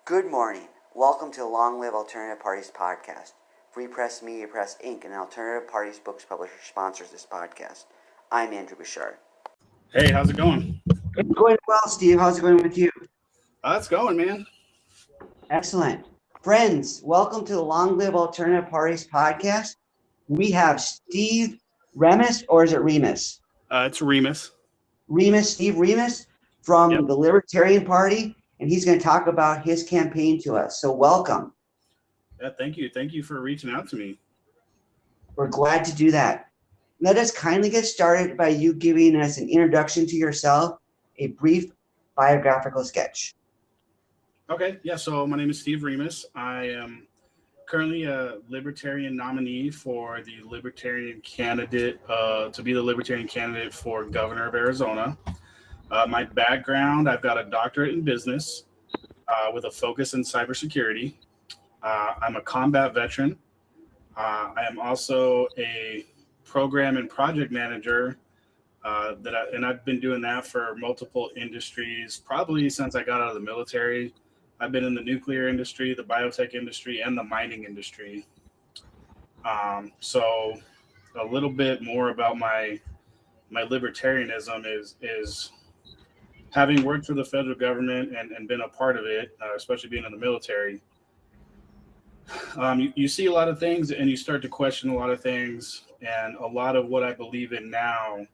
Good morning. Welcome to the Long Live Alternative Parties podcast. Free Press Media Press Inc., an alternative parties books publisher, sponsors this podcast. I'm Andrew Bouchard. Hey, how's it going? It's going well, Steve. How's it going with you? It's going, man. Excellent. Friends, welcome to the Long Live Alternative Parties podcast. We have Steve Remus, or is it Remus? It's Remus. Steve Remus from the Libertarian Party, and he's going to talk about his campaign to us. So welcome. Yeah, thank you. Thank you for reaching out to me. We're glad to do that. Let us kindly get started by you giving us an introduction to yourself, a brief biographical sketch. Okay, yeah, so my name is Steve Remus. I am currently a Libertarian nominee for the Libertarian candidate, to be the Libertarian candidate for governor of Arizona. My background, I've got a doctorate in business with a focus in cybersecurity. I'm a combat veteran. I am also a program and project manager and I've been doing that for multiple industries, probably since I got out of the military. I've been in the nuclear industry, the biotech industry, and the mining industry. So a little bit more about my libertarianism is having worked for the federal government and been a part of it, especially being in the military. You see a lot of things and you start to question a lot of things. And a lot of what I believe in now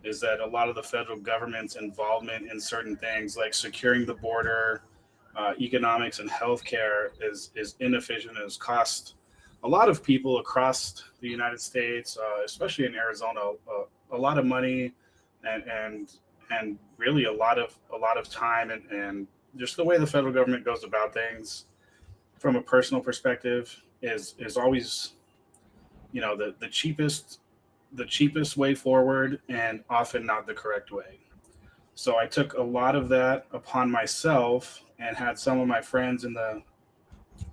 is that a lot of the federal government's involvement in certain things like securing the border, economics and healthcare is inefficient and has cost a lot of people across the United States, especially in Arizona, a lot of money and really a lot of time and just the way the federal government goes about things from a personal perspective is always, the cheapest way forward and often not the correct way. So I took a lot of that upon myself and had some of my friends in the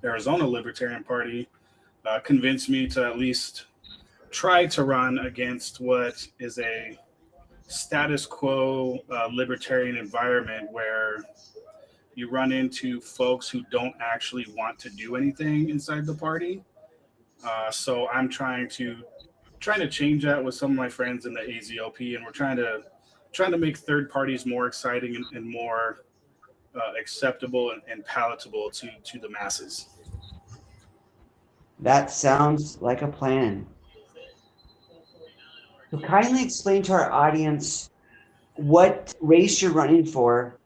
Arizona Libertarian Party convince me to at least try to run against what is a status quo libertarian environment where you run into folks who don't actually want to do anything inside the party. So I'm trying to change that with some of my friends in the AZLP, and we're trying to make third parties more exciting and more acceptable and palatable to the masses. That sounds like a plan. So kindly explain to our audience what race you're running for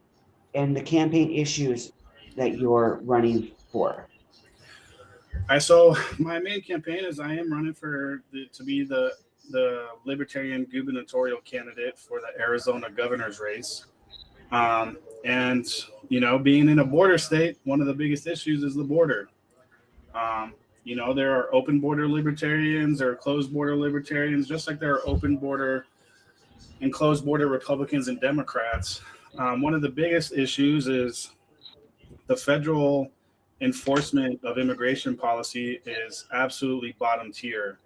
and the campaign issues that you're running for. So my main campaign is I am running to be the Libertarian Gubernatorial candidate for the Arizona governor's race. And, being in a border state, one of the biggest issues is the border. There are open border libertarians, there are closed border libertarians, just like there are open border and closed border Republicans and Democrats. One of the biggest issues is the federal enforcement of immigration policy is absolutely bottom tier.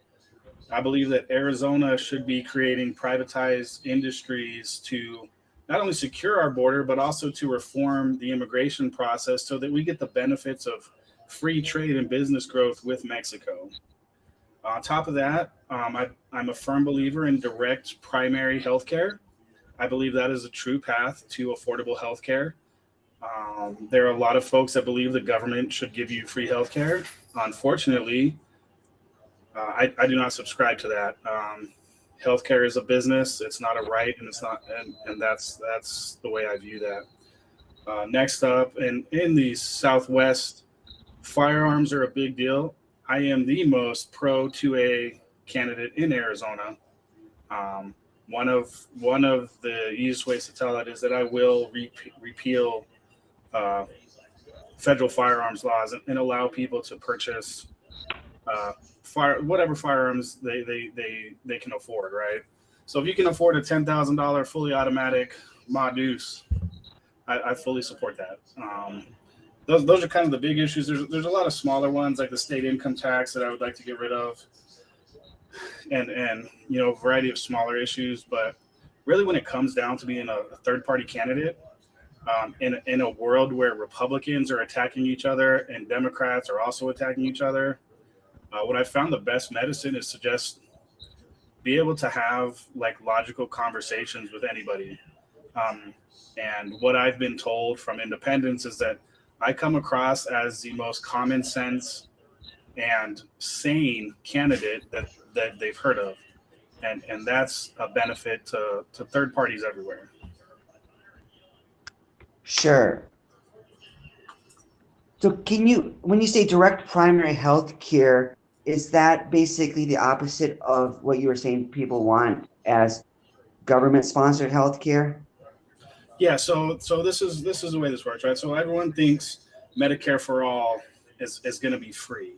I believe that Arizona should be creating privatized industries to not only secure our border, but also to reform the immigration process so that we get the benefits of free trade and business growth with Mexico. On top of that, I'm a firm believer in direct primary healthcare. I believe that is a true path to affordable healthcare. There are a lot of folks that believe the government should give you free healthcare. Unfortunately, I do not subscribe to that. Healthcare is a business; it's not a right, and it's not, and that's the way I view that. Next up, in the Southwest, firearms are a big deal. I am the most pro 2A candidate in Arizona. One of the easiest ways to tell that is that I will repeal federal firearms laws and allow people to purchase whatever firearms they can afford, right? So if you can afford a $10,000 fully automatic Ma Deuce, I fully support that. Those are kind of the big issues. There's a lot of smaller ones like the state income tax that I would like to get rid of, and a variety of smaller issues. But really, when it comes down to being a third party candidate, in a world where Republicans are attacking each other and Democrats are also attacking each other, what I found the best medicine is to just be able to have like logical conversations with anybody. Um, and what I've been told from independents is that I come across as the most common sense and sane candidate that they've heard of. And that's a benefit to third parties everywhere. Sure. So when you say direct primary health care, is that basically the opposite of what you were saying people want as government sponsored health care? Yeah, so this is the way this works, right? So everyone thinks Medicare for all is going to be free.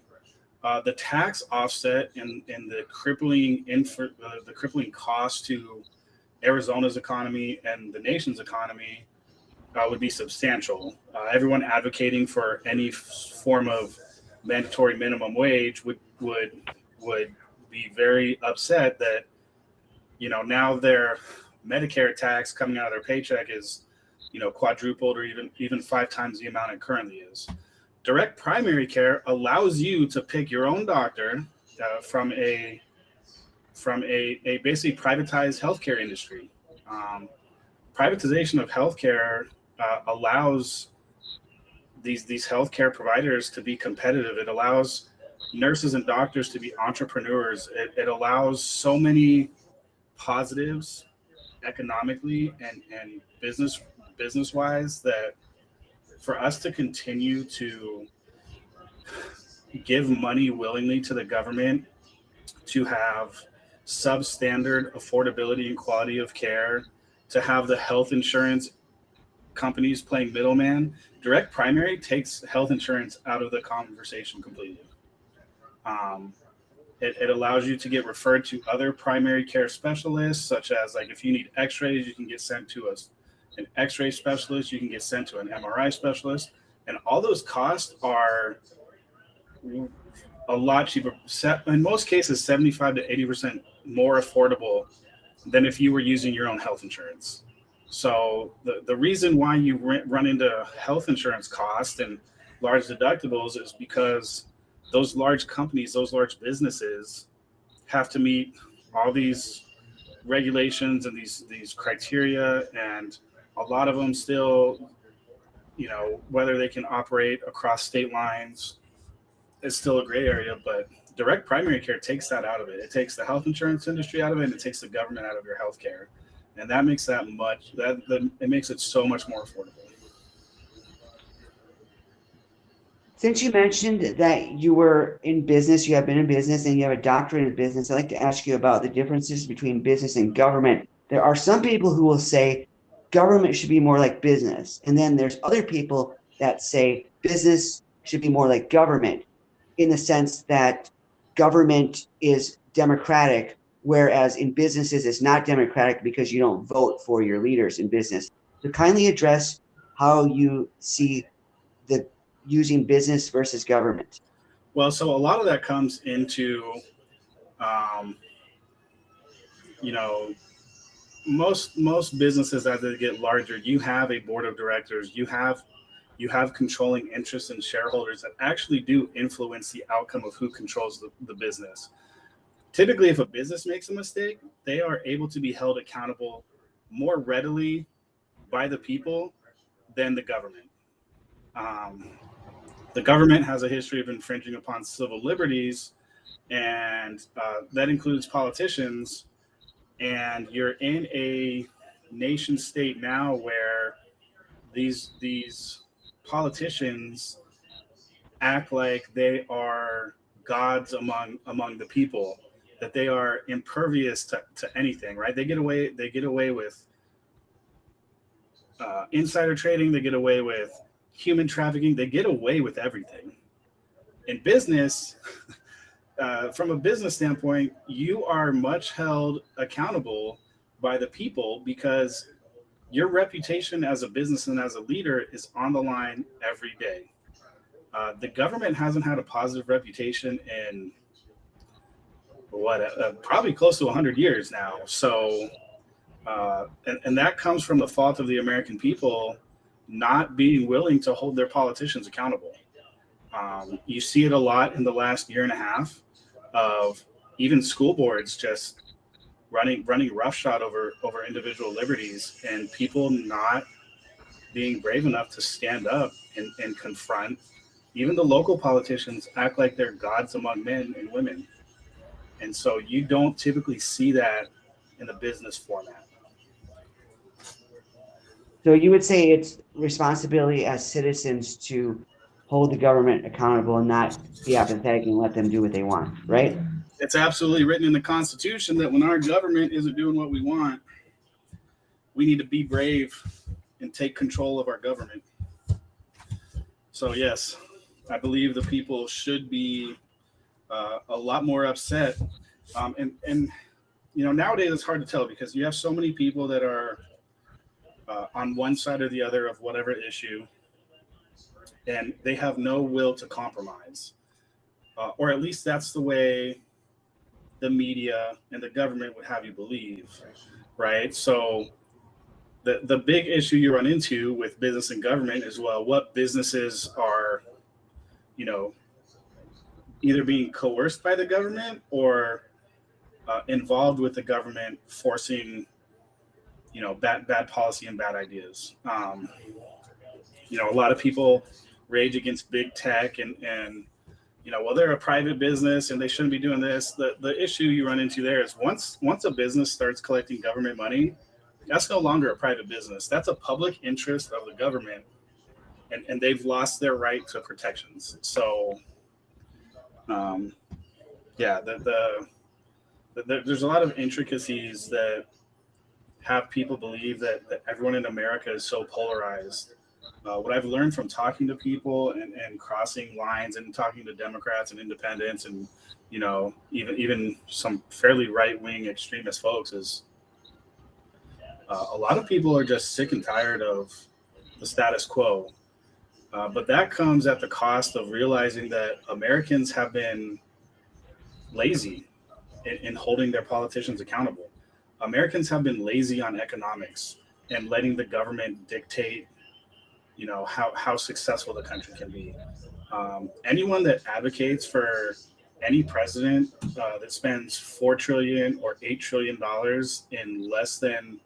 The tax offset and the crippling cost to Arizona's economy and the nation's economy would be substantial. Everyone advocating for any form of mandatory minimum wage would be very upset that now their Medicare tax coming out of their paycheck is quadrupled or even 5 times the amount it currently is. Direct primary care allows you to pick your own doctor from a basically privatized healthcare industry. Privatization of healthcare allows these healthcare providers to be competitive. It allows nurses and doctors to be entrepreneurs. It allows so many positives economically and business wise that for us to continue to give money willingly to the government to have substandard affordability and quality of care, to have the health insurance companies playing middleman, direct primary takes health insurance out of the conversation completely. It allows you to get referred to other primary care specialists, such as like if you need x-rays, you can get sent to an x-ray specialist, you can get sent to an MRI specialist, and all those costs are a lot cheaper. In most cases, 75 to 80% more affordable than if you were using your own health insurance. So the reason why you run into health insurance costs and large deductibles is because those large companies, those large businesses have to meet all these regulations and these criteria, and a lot of them still, whether they can operate across state lines is still a gray area. But direct primary care takes that out of it. It takes the health insurance industry out of it, and it takes the government out of your health care. And that makes it makes it so much more affordable. Since you mentioned that you were in business, you have been in business, and you have a doctorate in business, I'd like to ask you about the differences between business and government. There are some people who will say government should be more like business. And then there's other people that say business should be more like government, in the sense that government is democratic, whereas in businesses it's not democratic because you don't vote for your leaders in business. So kindly address how you see the using business versus government. Well, so a lot of that comes into, most businesses as they get larger, you have a board of directors, you have controlling interests and shareholders that actually do influence the outcome of who controls the business. Typically, if a business makes a mistake, they are able to be held accountable more readily by the people than the government. The government has a history of infringing upon civil liberties, and that includes politicians. And you're in a nation state now where these politicians act like they are gods among the people, that they are impervious to anything, right? They get away with insider trading, they get away with human trafficking, they get away with everything. In business, from a business standpoint, you are much held accountable by the people because your reputation as a business and as a leader is on the line every day. The government hasn't had a positive reputation in probably close to 100 years now. So, and that comes from the fault of the American people not being willing to hold their politicians accountable. You see it a lot in the last year and a half of even school boards just running roughshod over individual liberties, and people not being brave enough to stand up and confront. Even the local politicians act like they're gods among men and women. And so you don't typically see that in the business format. So you would say it's responsibility as citizens to hold the government accountable and not be apathetic and let them do what they want, right? It's absolutely written in the Constitution that when our government isn't doing what we want, we need to be brave and take control of our government. So yes, I believe the people should be a lot more upset. And nowadays it's hard to tell because you have so many people that are on one side or the other of whatever issue, and they have no will to compromise. Or at least that's the way the media and the government would have you believe, right? So the big issue you run into with business and government is, well, what businesses are, either being coerced by the government or involved with the government forcing, bad policy and bad ideas. A lot of people rage against big tech and well, they're a private business and they shouldn't be doing this. The issue you run into there is once a business starts collecting government money, that's no longer a private business. That's a public interest of the government, and they've lost their right to protections. So, there's a lot of intricacies that have people believe that everyone in America is so polarized. What I've learned from talking to people and crossing lines and talking to Democrats and independents and, even some fairly right-wing extremist folks is a lot of people are just sick and tired of the status quo. But that comes at the cost of realizing that Americans have been lazy in holding their politicians accountable. Americans have been lazy on economics and letting the government dictate how successful the country can be. Anyone that advocates for any president that spends $4 trillion or $8 trillion in less than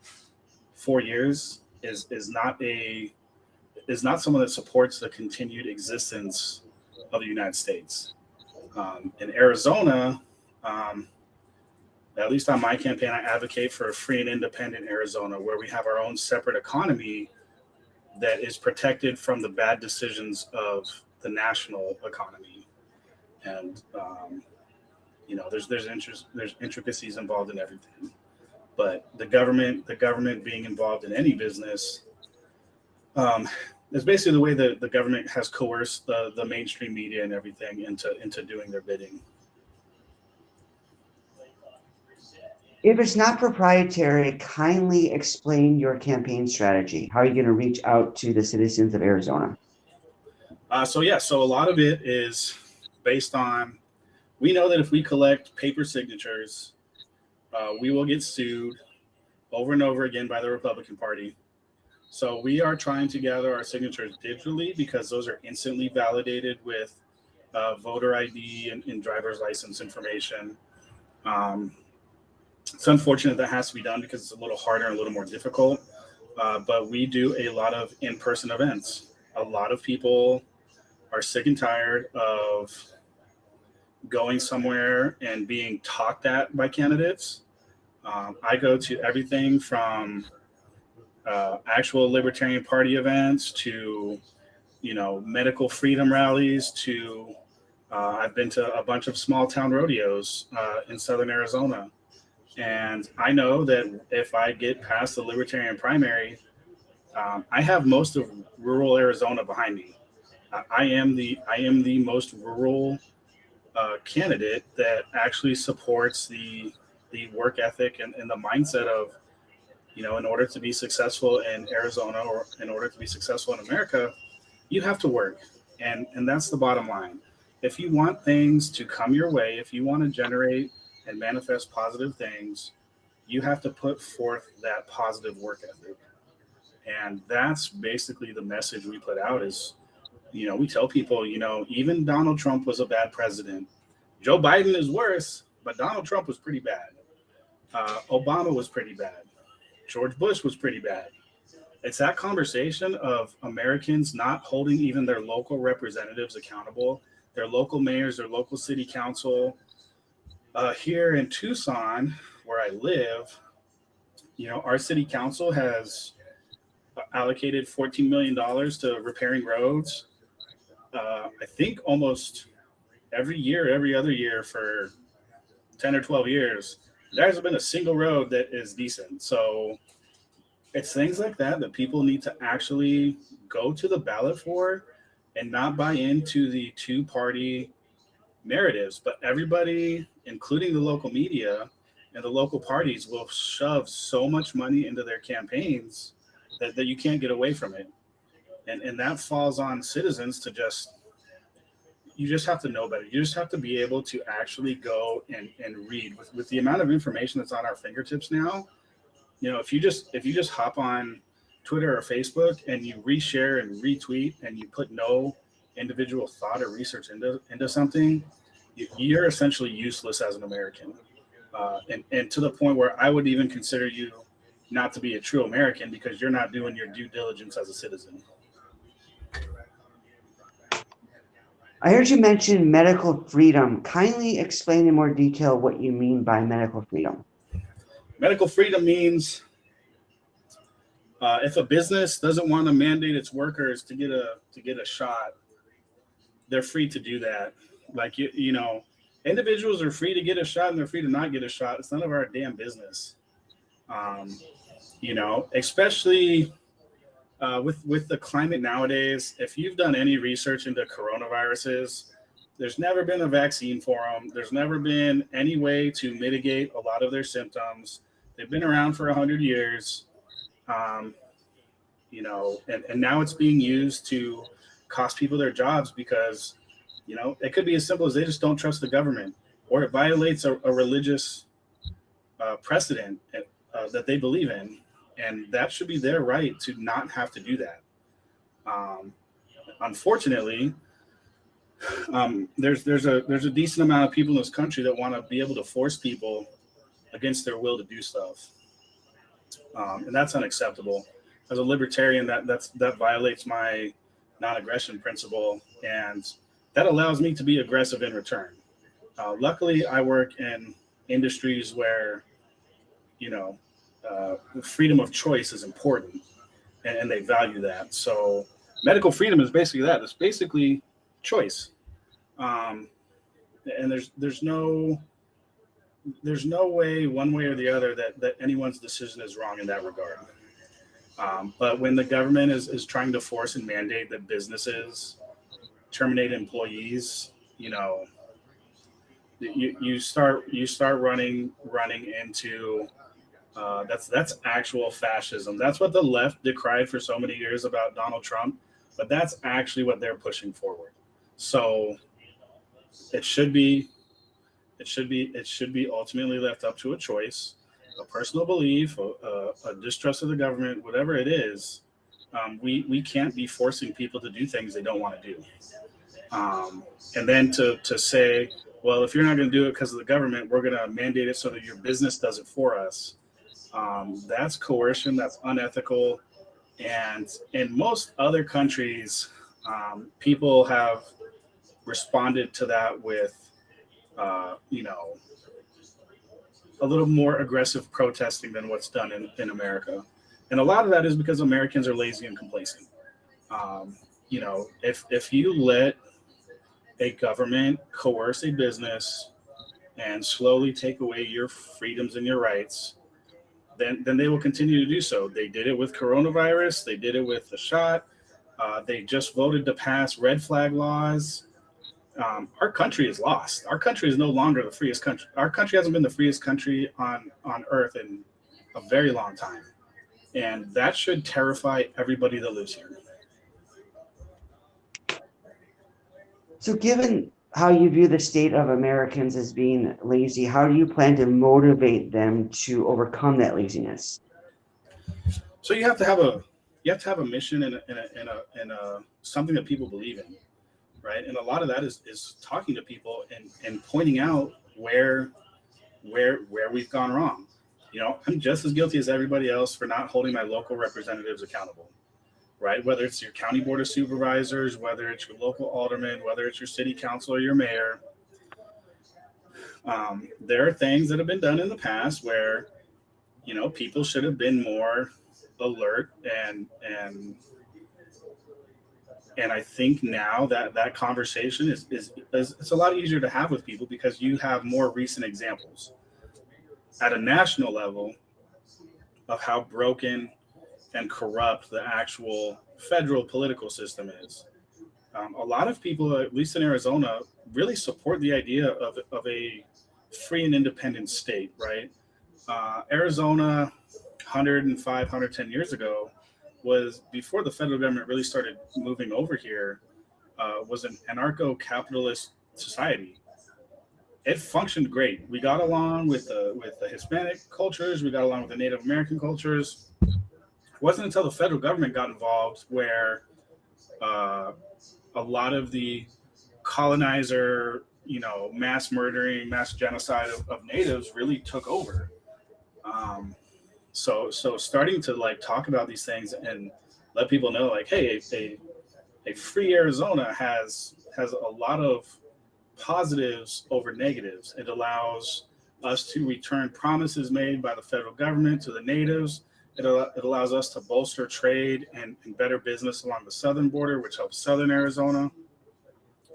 4 years is not someone that supports the continued existence of the United States. In Arizona, at least on my campaign, I advocate for a free and independent Arizona where we have our own separate economy that is protected from the bad decisions of the national economy. And there's intricacies involved in everything. But the government being involved in any business is basically the way that the government has coerced the mainstream media and everything into doing their bidding. If it's not proprietary, kindly explain your campaign strategy. How are you going to reach out to the citizens of Arizona? So a lot of it is based on, we know that if we collect paper signatures, we will get sued over and over again by the Republican Party. So we are trying to gather our signatures digitally because those are instantly validated with voter ID and driver's license information. It's unfortunate that has to be done because it's a little harder and a little more difficult. But we do a lot of in-person events. A lot of people are sick and tired of going somewhere and being talked at by candidates. I go to everything from actual Libertarian Party events to, medical freedom rallies to I've been to a bunch of small town rodeos in Southern Arizona. And I know that if I get past the Libertarian primary, I have most of rural Arizona behind me. I am the most rural candidate that actually supports the work ethic and the mindset of, in order to be successful in Arizona or in order to be successful in America, you have to work. And that's the bottom line. If you want things to come your way, if you want to generate and manifest positive things, you have to put forth that positive work ethic. And that's basically the message we put out is, we tell people, even Donald Trump was a bad president. Joe Biden is worse, but Donald Trump was pretty bad. Obama was pretty bad. George Bush was pretty bad. It's that conversation of Americans not holding even their local representatives accountable, their local mayors, their local city council. Here in Tucson, where I live, our city council has allocated $14 million to repairing roads. I think almost every year, every other year for 10 or 12 years, there hasn't been a single road that is decent. So it's things like that that people need to actually go to the ballot for and not buy into the two-party narratives. But everybody, including the local media and the local parties, will shove so much money into their campaigns that you can't get away from it. And that falls on citizens to you just have to know better. You just have to be able to actually go and read. With the amount of information that's on our fingertips now, if you just hop on Twitter or Facebook and you reshare and retweet and you put no individual thought or research into something, you're essentially useless as an American. And to the point where I would even consider you not to be a true American because you're not doing your due diligence as a citizen. I heard you mention medical freedom. Kindly explain in more detail what you mean by medical freedom. Medical freedom means if a business doesn't want to mandate its workers to get a shot, they're free to do that. Like individuals are free to get a shot and they're free to not get a shot. It's none of our damn business. Especially with the climate nowadays. If you've done any research into coronaviruses, there's never been a vaccine for them. There's never been any way to mitigate a lot of their symptoms. They've been around for 100 years, and now it's being used to cost people their jobs because, it could be as simple as they just don't trust the government, or it violates a religious precedent that they believe in. And that should be their right to not have to do that. Unfortunately, there's a decent amount of people in this country that want to be able to force people against their will to do stuff, and that's unacceptable. As a libertarian, that violates my non-aggression principle, and that allows me to be aggressive in return. Luckily, I work in industries where freedom of choice is important, and they value that. So medical freedom is basically that. It's basically choice. And there's no way, one way or the other, that anyone's decision is wrong in that regard. But when the government is trying to force and mandate that businesses terminate employees, you start running into that's actual fascism. That's what the left decried for so many years about Donald Trump, but that's actually what they're pushing forward. So it should be ultimately left up to a choice, a personal belief, a distrust of the government, whatever it is. We can't be forcing people to do things they don't want to do. And then to say, well, if you're not going to do it because of the government, we're going to mandate it so that your business does it for us. That's coercion. That's unethical. And in most other countries, people have responded to that with, a little more aggressive protesting than what's done in America. And a lot of that is because Americans are lazy and complacent. If you let a government coerce a business and slowly take away your freedoms and your rights, then they will continue to do so. They did it with coronavirus. They did it with the shot. They just voted to pass red flag laws. Our country is lost. Our country is no longer the freest country. Our country hasn't been the freest country on earth in a very long time. And that should terrify everybody that lives here. So given how you view the state of Americans as being lazy, how do you plan to motivate them to overcome that laziness? So you have to have you have to have a mission and something that people believe in, right? And a lot of that is talking to people and pointing out where we've gone wrong. I'm just as guilty as everybody else for not holding my local representatives accountable, right? Whether it's your county board of supervisors, whether it's your local alderman, whether it's your city council or your mayor. There are things that have been done in the past where, people should have been more alert and I think now that conversation is it's a lot easier to have with people because you have more recent examples at a national level of how broken and corrupt the actual federal political system is. A lot of people, at least in Arizona, really support the idea of a free and independent state, right? Arizona 105, 110 years ago was, before the federal government really started moving over here, was an anarcho-capitalist society. It functioned great. We got along with the Hispanic cultures. We got along with the Native American cultures. It wasn't until the federal government got involved where a lot of the colonizer, mass murdering, mass genocide of natives really took over. So starting to talk about these things and let people know hey, a free Arizona has a lot of positives over negatives. It allows us to return promises made by the federal government to the natives. It allows us to bolster trade and better business along the southern border, which helps southern Arizona.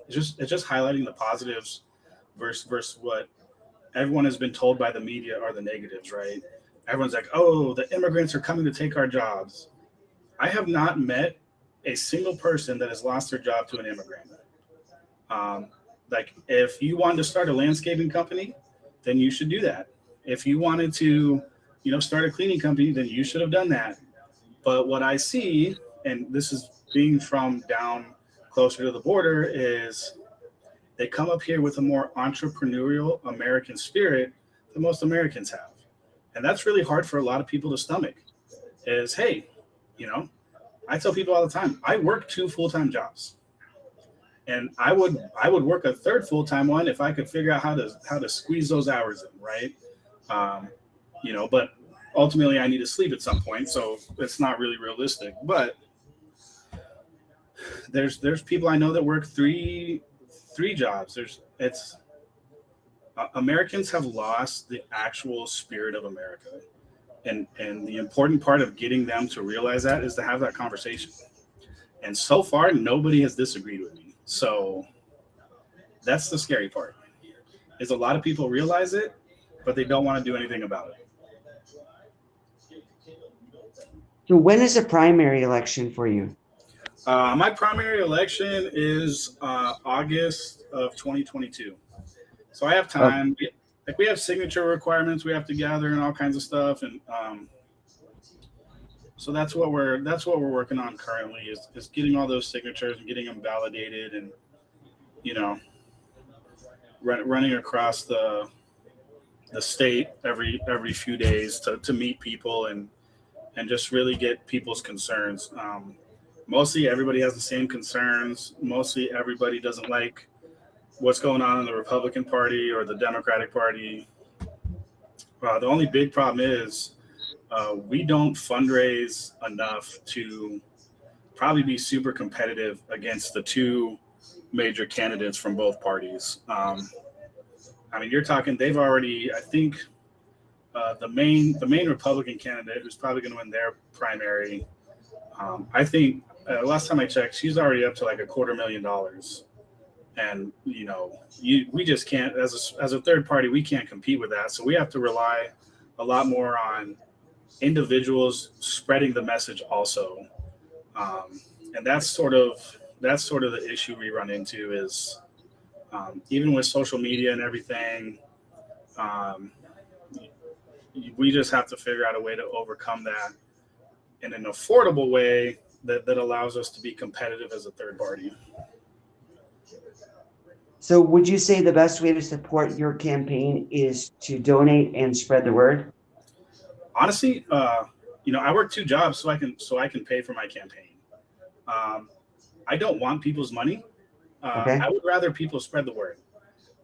It's just highlighting the positives versus what everyone has been told by the media are the negatives, right? Everyone's like, oh, the immigrants are coming to take our jobs. I have not met a single person that has lost their job to an immigrant. If you wanted to start a landscaping company, then you should do that. If you wanted to, start a cleaning company, then you should have done that. But what I see, and this is being from down closer to the border, is they come up here with a more entrepreneurial American spirit that most Americans have. And that's really hard for a lot of people to stomach is, hey, I tell people all the time, I work 2 full-time jobs. And I would work a third full-time one if I could figure out how to squeeze those hours in, right? But ultimately I need to sleep at some point, so it's not really realistic. But there's people I know that work three jobs. Americans have lost the actual spirit of America, and the important part of getting them to realize that is to have that conversation. And so far, nobody has disagreed with me. So that's the scary part. Is a lot of people realize it, but they don't want to do anything about it. So when is a primary election for you? My primary election is August of 2022. So I have time. We have signature requirements we have to gather and all kinds of stuff, and so that's what we're working on currently is getting all those signatures and getting them validated, and running across the state every few days to meet people and just really get people's concerns. Mostly everybody has the same concerns. Mostly everybody doesn't like what's going on in the Republican Party or the Democratic Party. The only big problem is we don't fundraise enough to probably be super competitive against the 2 major candidates from both parties. You're talking, they've already, I think the main Republican candidate who's probably going to win their primary, I think last time I checked, she's already up to like $250,000. And, we just can't, as a third party, we can't compete with that. So we have to rely a lot more on individuals spreading the message also. And that's sort of the issue we run into is even with social media and everything, we just have to figure out a way to overcome that in an affordable way that allows us to be competitive as a third party. So would you say the best way to support your campaign is to donate and spread the word? Honestly, I work 2 jobs so I can pay for my campaign. I don't want people's money. Okay. I would rather people spread the word.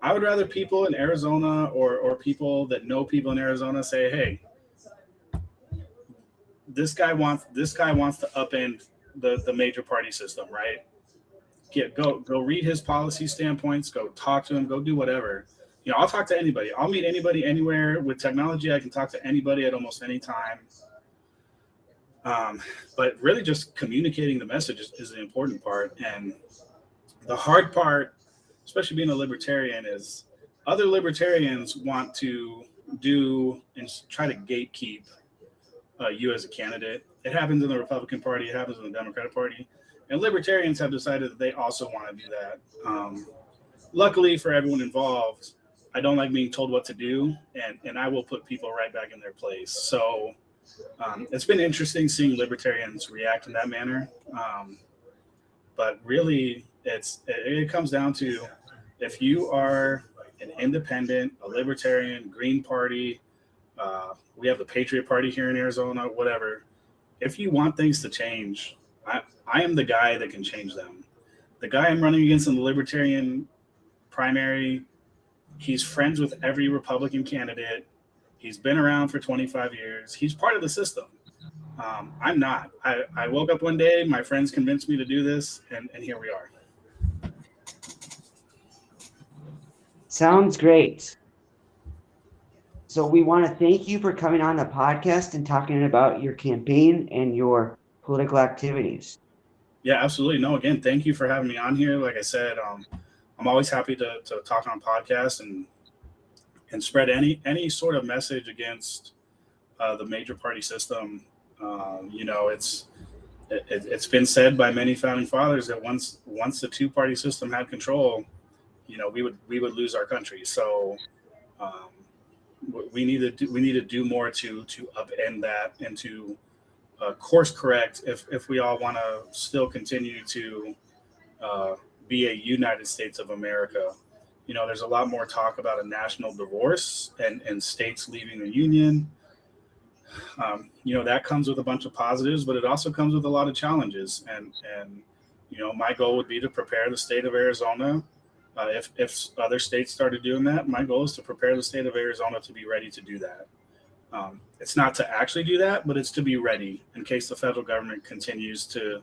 I would rather people in Arizona or people that know people in Arizona say, hey, this guy wants to upend the major party system, right? Go read his policy standpoints, go talk to him, go do whatever. I'll talk to anybody. I'll meet anybody anywhere. With technology, I can talk to anybody at almost any time. But really just communicating the message is the important part. And the hard part, especially being a libertarian, is other libertarians want to do and try to gatekeep you as a candidate. It happens in the Republican Party. It happens in the Democratic Party. And libertarians have decided that they also want to do that. Luckily for everyone involved, I don't like being told what to do, and I will put people right back in their place. So it's been interesting seeing libertarians react in that manner. But really, it comes down to, if you are an independent, a libertarian, Green Party, we have the Patriot Party here in Arizona, whatever. If you want things to change, I am the guy that can change them. The guy I'm running against in the Libertarian primary, he's friends with every Republican candidate. He's been around for 25 years. He's part of the system. I'm not. I woke up one day, my friends convinced me to do this, and here we are. Sounds great. So we want to thank you for coming on the podcast and talking about your campaign and your political activities. Yeah, absolutely. No, again, thank you for having me on here. Like I said, I'm always happy to talk on podcasts and spread any sort of message against the major party system. It's been said by many founding fathers that once the 2-party system had control, we would lose our country. So we need to do more to upend that and to course correct if we all want to still continue to be a United States of America. There's a lot more talk about a national divorce and states leaving the union. That comes with a bunch of positives, but it also comes with a lot of challenges. And my goal would be to prepare the state of Arizona. If other states started doing that, my goal is to prepare the state of Arizona to be ready to do that. It's not to actually do that, but it's to be ready in case the federal government continues to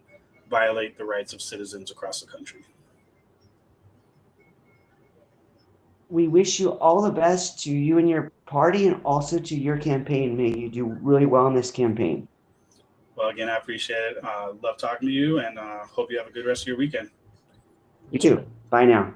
violate the rights of citizens across the country. We wish you all the best to you and your party, and also to your campaign. May you do really well in this campaign. Well, again, I appreciate it. Love talking to you, and hope you have a good rest of your weekend. You too. Bye now.